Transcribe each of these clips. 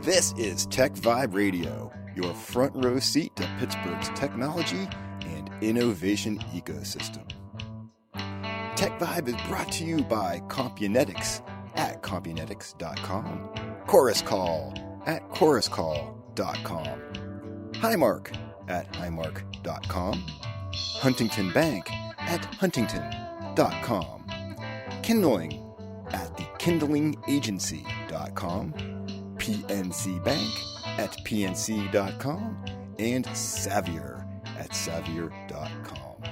This is TechVibe Radio, your front row seat to Pittsburgh's technology and innovation ecosystem. TechVibe is brought to you by Compunetics at Compunetics.com, Chorus Call at ChorusCall.com, Highmark at Highmark.com, Huntington Bank at Huntington.com, Kindling at thekindlingagency.com, PNC Bank at PNC.com, and Savier at Savier.com.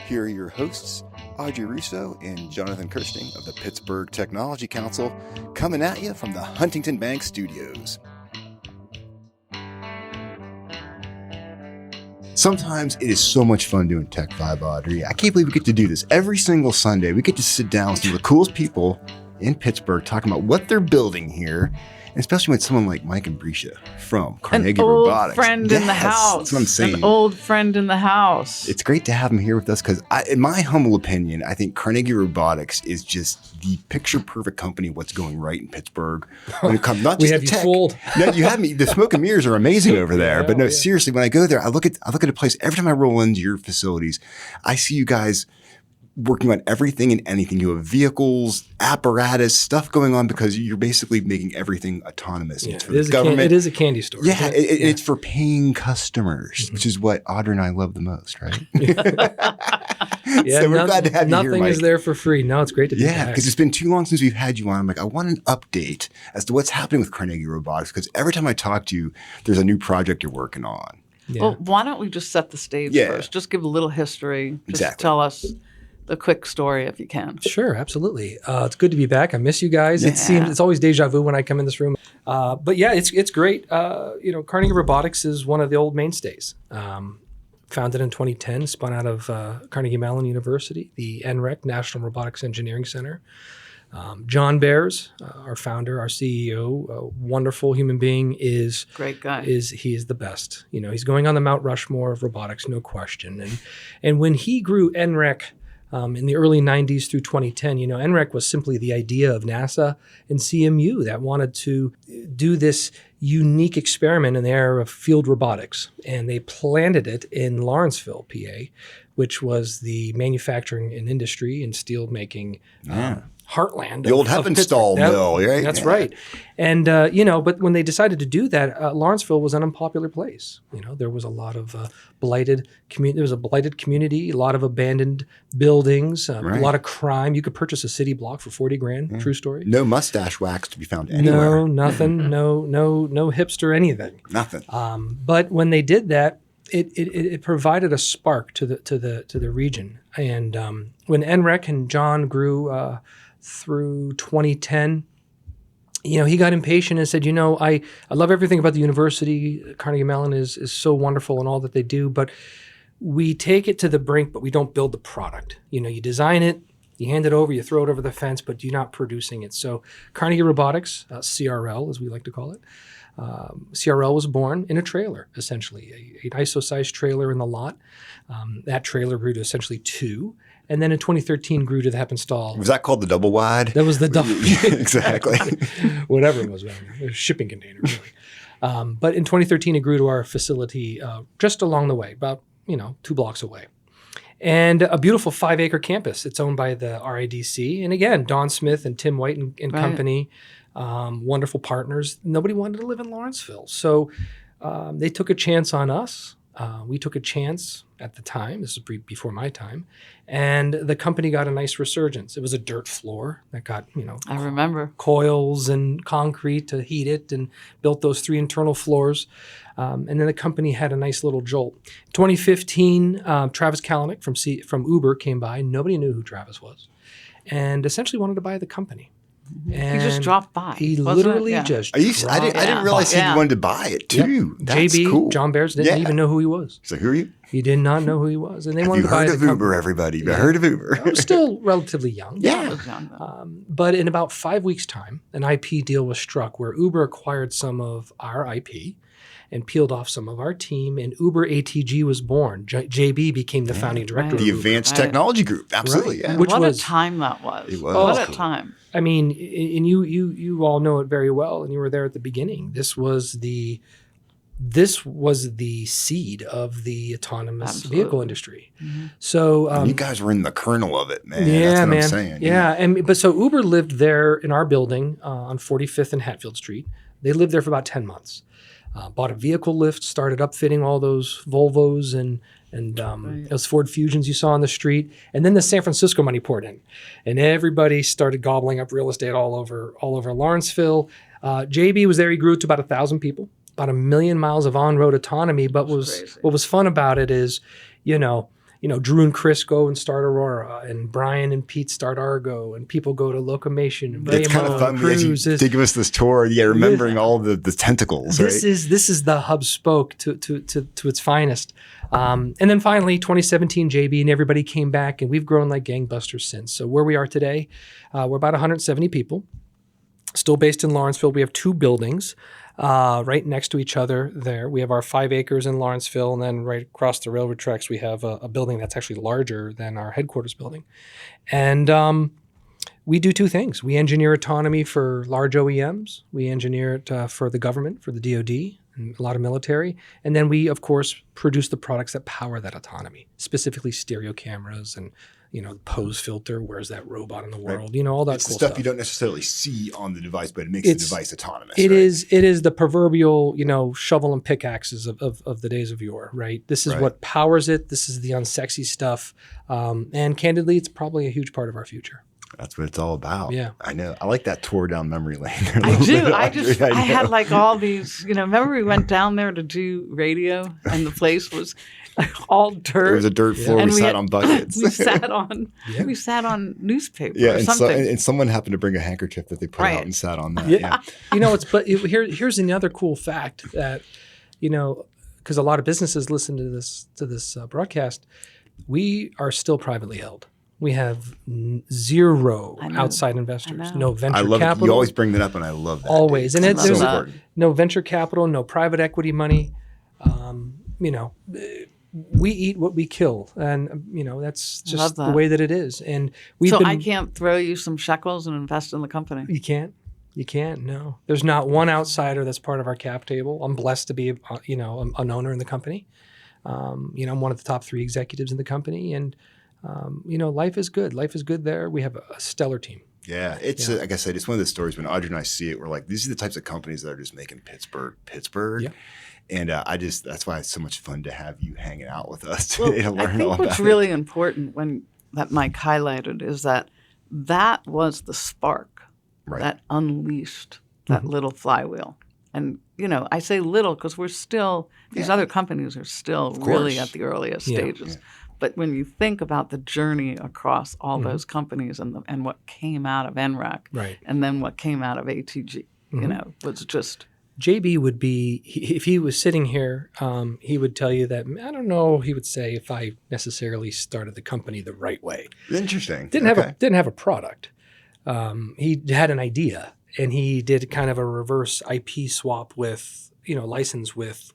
Here are your hosts, Audrey Russo and Jonathan Kirsting of the Pittsburgh Technology Council, coming at you from the Huntington Bank Studios. Sometimes it is so much fun doing TechVibe, Audrey. I can't believe we get to do this every single Sunday. We get to sit down with some of the coolest people in Pittsburgh talking about what they're building here, and especially with someone like Mike Embrescia from Carnegie Robotics. An old friend in the house. That's what I'm saying. An old friend in the house. It's great to have him here with us because, in my humble opinion, I think Carnegie Robotics is just the picture-perfect company of what's going right in Pittsburgh. When it comes not just to tech. No, you have me. The smoke and mirrors are amazing over there. But no, seriously, when I go there, I look at a place. Every time I roll into your facilities, I see you guys working on everything and anything. You have vehicles, apparatus, stuff going on because you're basically making everything autonomous. Yeah, it's for the government. It is a candy store. Yeah, it's for paying customers, which is what Audrey and I love the most, right? So we're glad to have you here, Mike. Nothing is there for free. No, it's great to be back. Yeah, because it's been too long since we've had you on. I'm like, I want an update as to what's happening with Carnegie Robotics because every time I talk to you, there's a new project you're working on. Yeah. Well, why don't we just set the stage first? Just give a little history. Just tell us the quick story if you can. Sure, absolutely. It's good to be back. I miss you guys. Yeah. It's always deja vu when I come in this room. But yeah, it's great. Carnegie Robotics is one of the old mainstays. Founded in 2010, spun out of Carnegie Mellon University, the NREC, National Robotics Engineering Center. John Bears, our founder, our CEO, a wonderful human being, great guy. He is the best. He's going on the Mount Rushmore of robotics, no question. And when he grew NREC in the early 90s through 2010, NREC was simply the idea of NASA and CMU that wanted to do this unique experiment in the area of field robotics. And they planted it in Lawrenceville, PA, which was the manufacturing and industry and steel making heartland. The old Heppenstall mill, right? That's right. And, but when they decided to do that, Lawrenceville was an unpopular place. There was a lot of blighted community. There was a blighted community, a lot of abandoned buildings, a lot of crime. You could purchase a city block for $40,000. True story. No mustache wax to be found anywhere. No, nothing. No hipster anything. Nothing. But when they did that, it provided a spark to the region. And when NREC and John grew through 2010, he got impatient and said, I love everything about the university. Carnegie Mellon is so wonderful in all that they do, but we take it to the brink, but we don't build the product. You design it, you hand it over, you throw it over the fence, but you're not producing it. So Carnegie Robotics, CRL as we like to call it, CRL was born in a trailer, essentially, an ISO-sized trailer in the lot. That trailer grew to essentially 2. And then in 2013 grew to the Heppenstall. Was that called the double wide? That was the double. Exactly. Whatever it was, a shipping container, really. But in 2013 it grew to our facility just along the way, about 2 blocks away. And a beautiful 5-acre campus. It's owned by the RIDC. And again, Don Smith and Tim White and company, wonderful partners. Nobody wanted to live in Lawrenceville. So they took a chance on us. We took a chance at the time. This is before my time. And the company got a nice resurgence. It was a dirt floor that got, I remember. Coils and concrete to heat it and built those 3 internal floors. And then the company had a nice little jolt. 2015, Travis Kalanick from Uber came by. Nobody knew who Travis was. And essentially wanted to buy the company. And he just dropped by. He literally just dropped I didn't realize he wanted to buy it too. Yep. That's JB, cool. John Bears didn't even know who he was. So who are you? He did not know who he was. And they wanted to buy the company. Have you heard of Uber, everybody? Have you heard of Uber? I was still relatively young. I was young. But in about 5 weeks' time, an IP deal was struck where Uber acquired some of our IP and peeled off some of our team, and Uber ATG was born. JB became the founding director. The Advanced Technology Group, absolutely. Yeah. What a time that was. It was. What a time. I mean, and you all know it very well, and you were there at the beginning. This was the seed of the autonomous vehicle industry. Mm-hmm. So you guys were in the kernel of it, man. Yeah, that's what I'm saying. Yeah, but so Uber lived there in our building on 45th and Hatfield Street. They lived there for about 10 months. Bought a vehicle lift, started upfitting all those Volvos and those Ford Fusions you saw on the street. And then the San Francisco money poured in. And everybody started gobbling up real estate all over Lawrenceville. JB was there. He grew it to about 1,000 people, about 1 million miles of on-road autonomy. But what was fun about it is, Drew and Chris go and start Aurora, and Brian and Pete start Argo, and people go to Locomation. It's kind of fun as you give us this tour, remembering all the tentacles. This is the hub spoke to its finest. And then finally, 2017, JB and everybody came back, and we've grown like gangbusters since. So where we are today, we're about 170 people, still based in Lawrenceville. We have 2 buildings. Right next to each other there. We have our 5 acres in Lawrenceville, and then right across the railroad tracks, we have a building that's actually larger than our headquarters building. And we do 2 things. We engineer autonomy for large OEMs. We engineer it for the government, for the DoD, and a lot of military. And then we, of course, produce the products that power that autonomy, specifically stereo cameras and pose filter, where's that robot in the world, right. All that it's cool the stuff you don't necessarily see on the device, but it makes the device autonomous. It is the proverbial, shovel and pickaxes of the days of yore, right? This is what powers it. This is the unsexy stuff. And candidly, it's probably a huge part of our future. That's what it's all about. Yeah. I know. I like that tour down memory lane. I do. I had like all these, remember we went down there to do radio, and the place was all dirt. It was a dirt floor. And we sat on buckets. We sat on newspaper or and something. And someone happened to bring a handkerchief that they put out and sat on that. Yeah. Here's another cool fact that, because a lot of businesses listen to this broadcast, we are still privately held. We have 0 outside investors, no venture capital. You always bring that up, and I love that. Always. And there's no venture capital, no private equity money. We eat what we kill, and that's just the way that it is. And I can't throw you some shekels and invest in the company. You can't. No, there's not one outsider that's part of our cap table. I'm blessed to be, an owner in the company. I'm one of the top 3 executives in the company, and life is good. Life is good there. We have a stellar team. Yeah, it's like I said, it's one of those stories when Audrey and I see it, we're like, these are the types of companies that are just making Pittsburgh. Yeah. And that's why it's so much fun to have you hanging out with us today to learn all about it. I think what's really important that Mike highlighted is that was the spark that unleashed that little flywheel. And, I say little because we're still, these other companies are still really at the earliest stages. Yeah. But when you think about the journey across all those companies and what came out of NREC, and then what came out of ATG, was just... JB would be, if he was sitting here, he would tell you that, I don't know, he would say if I necessarily started the company the right way. Interesting. Didn't have a product. He had an idea, and he did kind of a reverse IP swap with, license with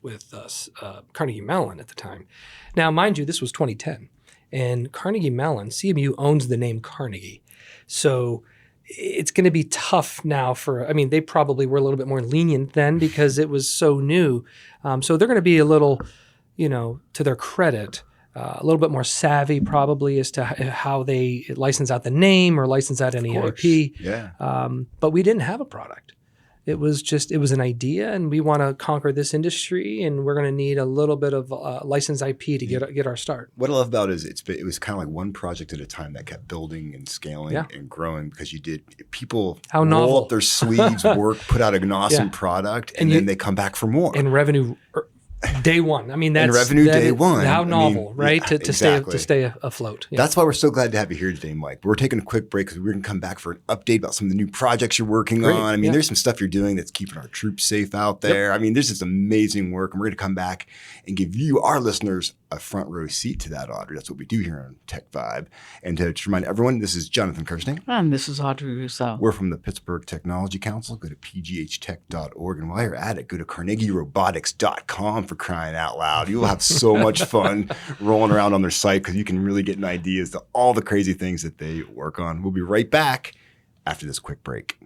Carnegie Mellon at the time. Now, mind you, this was 2010, and Carnegie Mellon, CMU owns the name Carnegie. So it's going to be tough now they probably were a little bit more lenient then because it was so new. So they're going to be a little, to their credit, a little bit more savvy probably as to how they license out the name or license out any IP. Yeah. But we didn't have a product. It was an idea, and we want to conquer this industry, and we're going to need a little bit of licensed IP to get our start. What I love about it is it was kind of like one project at a time that kept building and scaling and growing because people roll up their sleeves, put out an awesome product, and then they come back for more. And revenue day one. That's day one. How novel, right? To stay afloat. Yeah. That's why we're so glad to have you here today, Mike. But we're taking a quick break because we're going to come back for an update about some of the new projects you're working on. There's some stuff you're doing that's keeping our troops safe out there. There's this amazing work, and we're going to come back and give you, our listeners, a front row seat to that, Audrey. That's what we do here on TechVibe. And to remind everyone, this is Jonathan Kirsting. And this is Audrey Rousseau. We're from the Pittsburgh Technology Council. Go to pghtech.org. And while you're at it, go to carnegierobotics.com, for crying out loud. You will have so much fun rolling around on their site because you can really get an idea as to all the crazy things that they work on. We'll be right back after this quick break.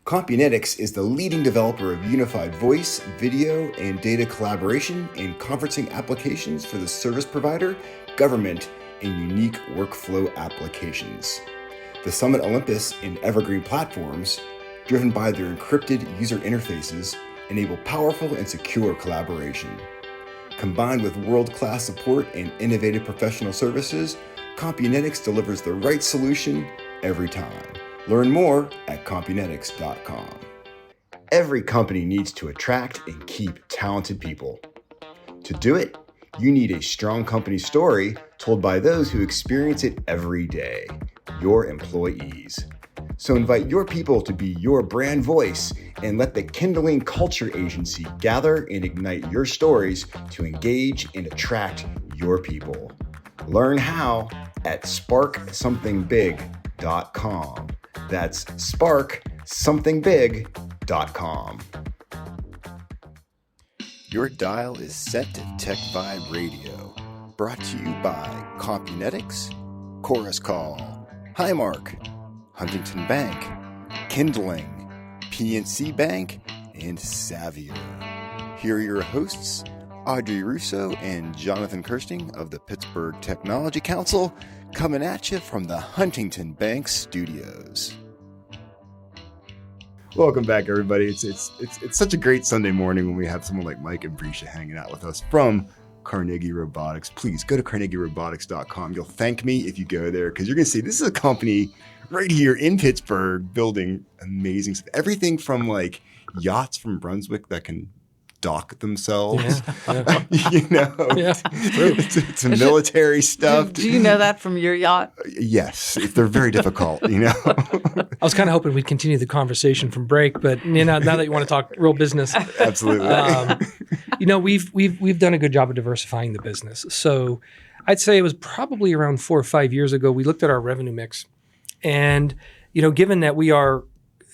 Compunetics is the leading developer of unified voice, video, and data collaboration and conferencing applications for the service provider, government, and unique workflow applications. The Summit Olympus and Evergreen platforms, driven by their encrypted user interfaces, enable powerful and secure collaboration. Combined with world-class support and innovative professional services, Compunetics delivers the right solution every time. Learn more at compunetics.com. Every company needs to attract and keep talented people. To do it, you need a strong company story told by those who experience it every day, your employees. So invite your people to be your brand voice and let the Kindling Culture Agency gather and ignite your stories to engage and attract your people. Learn how at sparksomething.big.com. That's sparksomething.big.com. Your dial is set to TechVibe Radio, brought to you by Compunetics, Chorus Call, Highmark, Huntington Bank, Kindling, PNC Bank, and Savier. Here are your hosts, Audrey Rousseau and Jonathan Kirsting of the Pittsburgh Technology Council, coming at you from the Huntington Bank studios. Welcome back, everybody. It's such a great Sunday morning when we have someone like Mike Embrescia hanging out with us from Carnegie Robotics. Please go to carnegierobotics.com. You'll thank me if you go there, because you're going to see this is a company right here in Pittsburgh building amazing stuff. Everything from like yachts from Brunswick that can dock themselves, it's military stuff. Do you know that from your yacht? Yes, they're very difficult, I was kind of hoping we'd continue the conversation from break, but now that you want to talk real business. Absolutely. We've done a good job of diversifying the business. So I'd say it was probably around 4 or 5 years ago, we looked at our revenue mix, and, given that we are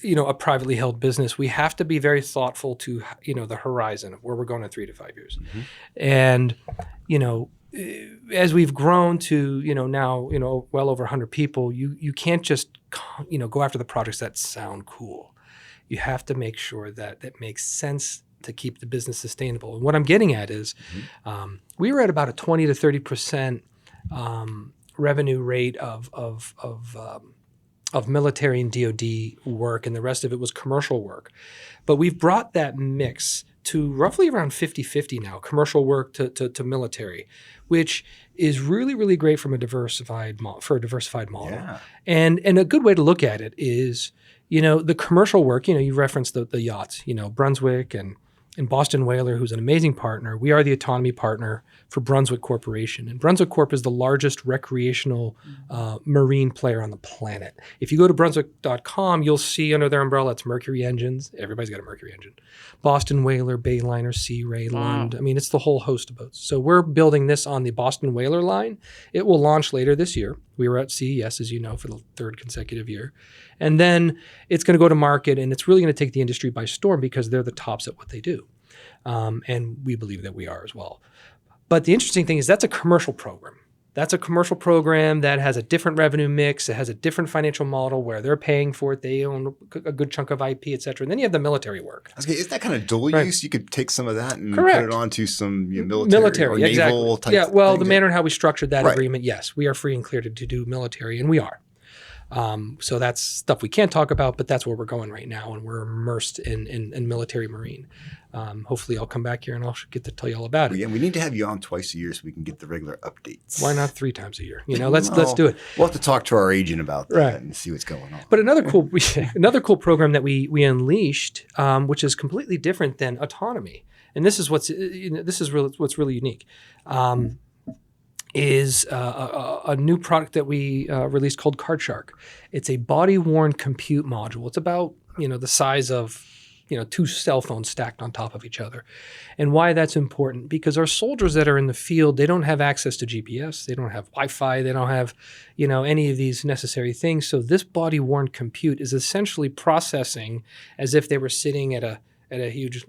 a privately held business, we have to be very thoughtful to, the horizon of where we're going in 3 to 5 years. Mm-hmm. And, as we've grown to, now, well over 100 people, you can't just, go after the projects that sound cool. You have to make sure that it makes sense to keep the business sustainable. And what I'm getting at is we were at about a 20 to 30% revenue rate of military and DoD work, and the rest of it was commercial work. But we've brought that mix to roughly around 50-50 now, commercial work to military, which is really, really great from a diversified model. Yeah. And a good way to look at it is, the commercial work, you referenced the yachts, Brunswick and Boston Whaler, who's an amazing partner. We are the autonomy partner for Brunswick Corporation. And Brunswick Corp is the largest recreational marine player on the planet. If you go to brunswick.com, you'll see under their umbrella, it's Mercury Engines. Everybody's got a Mercury engine. Boston Whaler, Bayliner, Sea Ray, Lund. I mean, it's the whole host of boats. So we're building this on the Boston Whaler line. It will launch later this year. We were at CES, as you know, for the 3rd consecutive year. And then it's going to go to market, and it's really going to take the industry by storm because they're the tops at what they do. And we believe that we are as well. But the interesting thing is that's a commercial program. That's a commercial program that has a different revenue mix. It has a different financial model where they're paying for it. They own a good chunk of IP, et cetera. And then you have the military work. Okay, is that kind of dual use? You could take some of that and Correct. Put it onto some military or naval type. Yeah, well, the manner in how we structured that agreement, yes, we are free and clear to do military, and we are. So that's stuff we can't talk about, but that's where we're going right now, and we're immersed in military marine. Hopefully I'll come back here and I'll get to tell you all about it. Yeah, we need to have you on twice a year so we can get the regular updates. Why not 3 times a year? Let's do it. We'll have to talk to our agent about that and see what's going on. But another cool program that we unleashed, which is completely different than autonomy, and this is what's really unique. Is a new product that we released called CardShark. It's a body-worn compute module. It's about the size of two cell phones stacked on top of each other. And why that's important, because our soldiers that are in the field, they don't have access to GPS, they don't have Wi-Fi, they don't have, any of these necessary things. So this body-worn compute is essentially processing as if they were sitting at a huge,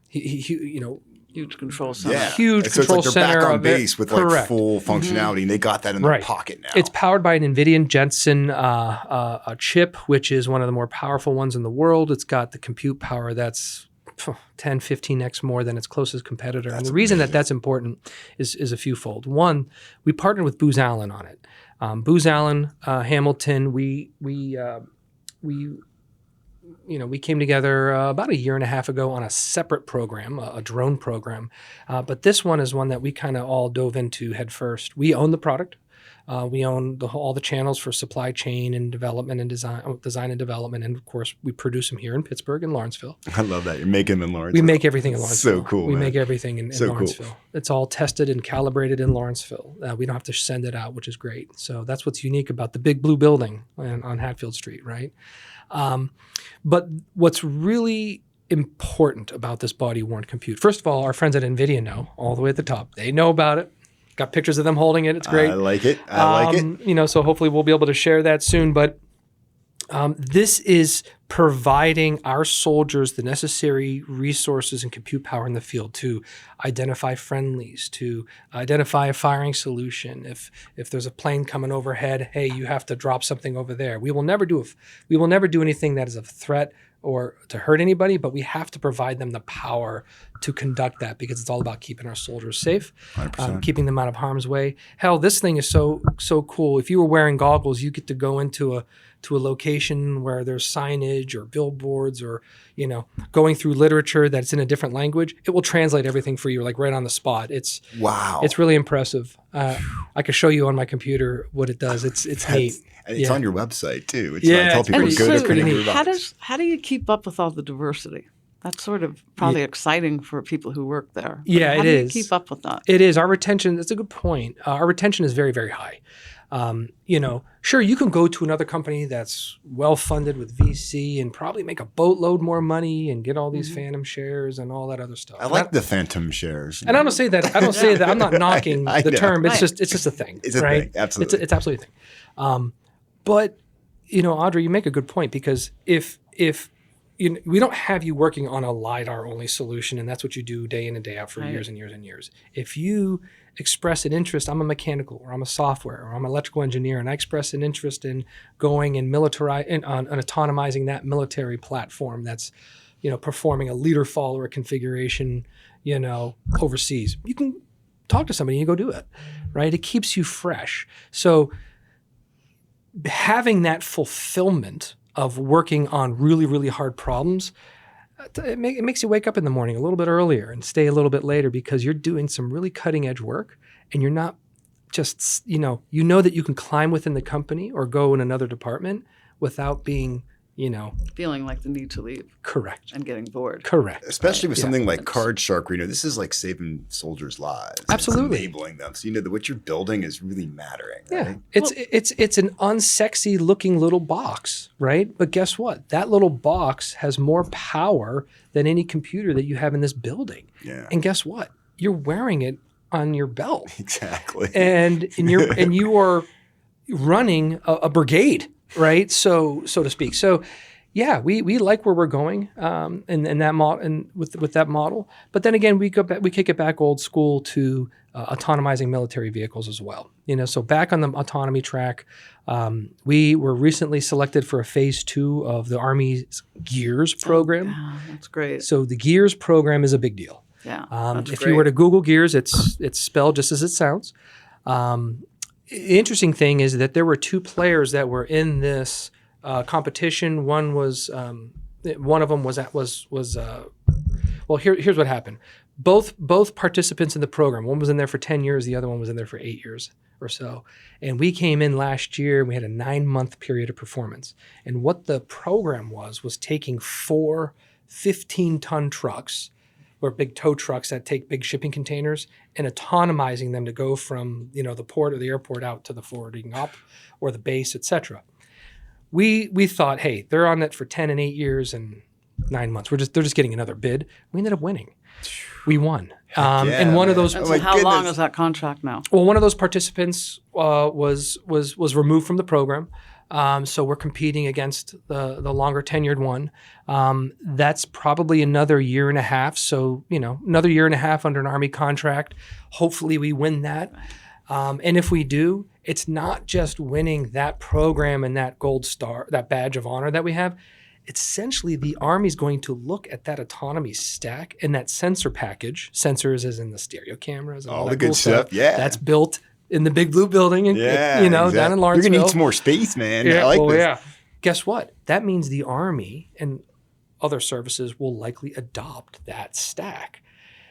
huge control center. Yeah. Huge control they're center back on base with like full Mm-hmm. functionality, and they got that in their pocket now. It's powered by an NVIDIA Jensen a chip, which is one of the more powerful ones in the world. It's got the compute power that's 10, 15x more than its closest competitor. And the reason that that's important is a fewfold. One, we partnered with Booz Allen on it. Booz Allen, Hamilton, we came together about a year and a half ago on a separate program, a drone program. But this one is one that we kind of all dove into head first. We own the product. We own all the channels for supply chain and development and design and development. And of course, we produce them here in Pittsburgh and Lawrenceville. I love that. You're making them in Lawrenceville. We make everything in Lawrenceville. So cool, We man. make everything in Lawrenceville. Cool. It's all tested and calibrated in Lawrenceville. We don't have to send it out, which is great. So that's what's unique about the big blue building on Hatfield Street, right? But what's really important about this body-worn compute, first of all, our friends at NVIDIA know, all the way at the top. They know about it. Got pictures of them holding it. It's great. I like it. So hopefully we'll be able to share that soon. But this is providing our soldiers the necessary resources and compute power in the field to identify friendlies, to identify a firing solution. If there's a plane coming overhead, hey, you have to drop something over there. We will never do anything that is a threat or to hurt anybody, but we have to provide them the power to conduct that, because it's all about keeping our soldiers safe, keeping them out of harm's way. Hell, this thing is so cool. If you were wearing goggles, you get to go into a location where there's signage or billboards or, going through literature that's in a different language. It will translate everything for you, like right on the spot. It's really impressive. I can show you on my computer what it does. It's neat. And it's on your website too. Which I tell people to go to Carnegie Robotics. How do you keep up with all the diversity? That's sort of probably exciting for people who work there. Yeah, it is. How do you keep up with that? It is. Our retention, that's a good point. Our retention is very, very high. Sure, you can go to another company that's well-funded with VC and probably make a boatload more money and get all these phantom shares and all that other stuff. I like the phantom shares. And I don't say that. I'm not knocking the term. It's just a thing. It's a thing. Absolutely. It's absolutely a thing. But Audrey, you make a good point, because if we don't have you working on a LiDAR only solution and that's what you do day in and day out for years and years and years. If you express an interest, I'm a mechanical or I'm a software or I'm an electrical engineer, and I express an interest in going and autonomizing that military platform that's, performing a leader follower configuration, overseas, you can talk to somebody and you go do it, right? It keeps you fresh. So having that fulfillment of working on really, really hard problems, it makes you wake up in the morning a little bit earlier and stay a little bit later, because you're doing some really cutting edge work and you're not just, that you can climb within the company or go in another department without being, feeling like the need to leave. Correct. And getting bored. Correct. Especially with something like Card Shark, this is like saving soldiers' lives. Absolutely. It's enabling them. So that what you're building is really mattering. Yeah. Right? It's an unsexy looking little box, right? But guess what? That little box has more power than any computer that you have in this building. Yeah. And guess what? You're wearing it on your belt. Exactly. And you are running a brigade, right? So to speak. So yeah, we like where we're going in that model and with that model. But then again, we kick it back old school to autonomizing military vehicles as well. So back on the autonomy track, we were recently selected for a phase 2 of the Army's GEARS program. Yeah, that's great. So the GEARS program is a big deal. Yeah, if you were to Google GEARS, it's spelled just as it sounds. The interesting thing is that there were 2 players that were in this competition. One of them was here's what happened. Both participants in the program, one was in there for 10 years, the other one was in there for 8 years or so. And we came in last year and we had a 9-month period of performance. And what the program was taking 4 15-ton trucks, or big tow trucks that take big shipping containers, and autonomizing them to go from the port or the airport out to the forwarding op or the base, etc. We thought, hey, they're on it for 10 and 8 years, and 9 months. They're just getting another bid. We ended up winning. We won. And one of those. And so how long is that contract now? Well, one of those participants was removed from the program. So we're competing against the longer tenured one. That's probably another year and a half. So, another year and a half under an Army contract. Hopefully we win that. And if we do, it's not just winning that program and that gold star, that badge of honor that we have. It's essentially the Army's going to look at that autonomy stack and that sensor package. Sensors as in the stereo cameras and all the good cool stuff. Yeah. That's built in the big blue building and exactly. down in Lawrenceville. You're gonna need some more space, man. Yeah, I like this. Yeah. Guess what? That means the Army and other services will likely adopt that stack.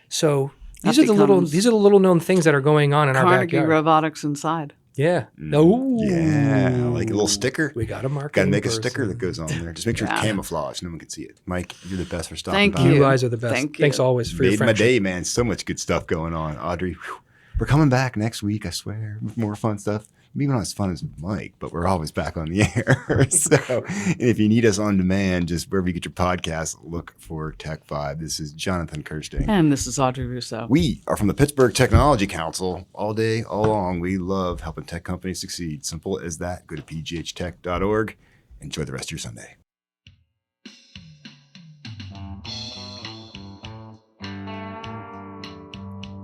So these are the little known things that are going on in our backyard. Carnegie Robotics inside. Yeah. Yeah. Like a little sticker. We got a mark. Got to make a sticker that goes on there. Just make sure it's camouflage. No one can see it. Mike, you're the best for stopping by. You guys are the best. Thank you. Thanks always for your friendship. Made my day, man. So much good stuff going on. Audrey, whew. We're coming back next week, I swear. More fun stuff. Maybe not as fun as Mike, but we're always back on the air. So, and if you need us on demand, just wherever you get your podcasts, look for TechVibe. This is Jonathan Kirsting. And this is Audrey Rousseau. We are from the Pittsburgh Technology Council. All day, all along, we love helping tech companies succeed. Simple as that. Go to pghtech.org. Enjoy the rest of your Sunday.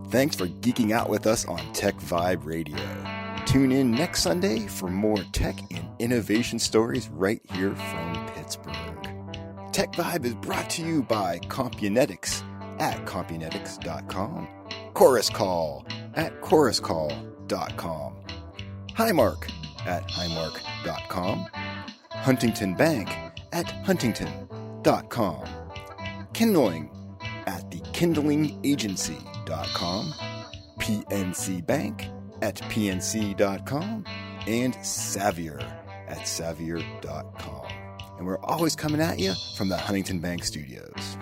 Thanks for geeking out with us on TechVibe Radio. Tune in next Sunday for more tech and innovation stories right here from Pittsburgh. TechVibe is brought to you by Compunetics at Compunetics.com, Chorus Call at ChorusCall.com, Highmark at Highmark.com, Huntington Bank at Huntington.com, Kindling at TheKindlingAgency.com, PNC Bank at PNC.com, and Savior at Savior.com. And we're always coming at you from the Huntington Bank Studios.